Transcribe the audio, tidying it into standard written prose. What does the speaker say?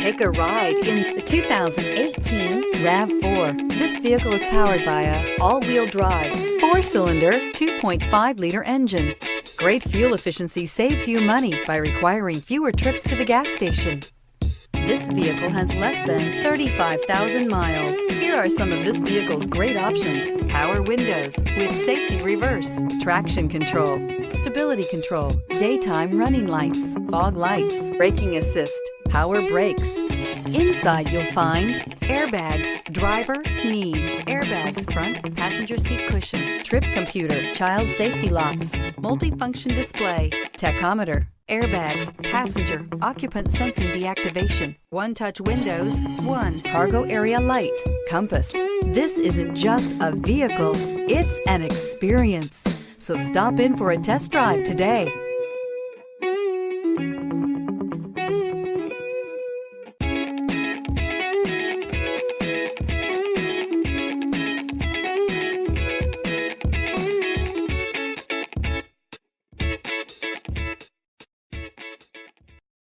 Take a ride in the 2018 RAV4. This vehicle is powered by a all-wheel drive, 4-cylinder, 2.5-liter engine. Great fuel efficiency saves you money by requiring fewer trips to the gas station. This vehicle has less than 35,000 miles. Here are some of this vehicle's great options: power windows with safety reverse, traction control, stability control, daytime running lights, fog lights, braking assist, power brakes. Inside you'll find airbags, driver, knee, airbags front, passenger seat cushion, trip computer, child safety locks, multifunction display, tachometer, airbags, passenger, occupant sensing deactivation, one-touch windows, one cargo area light, compass. This isn't just a vehicle, it's an experience. So stop in for a test drive today.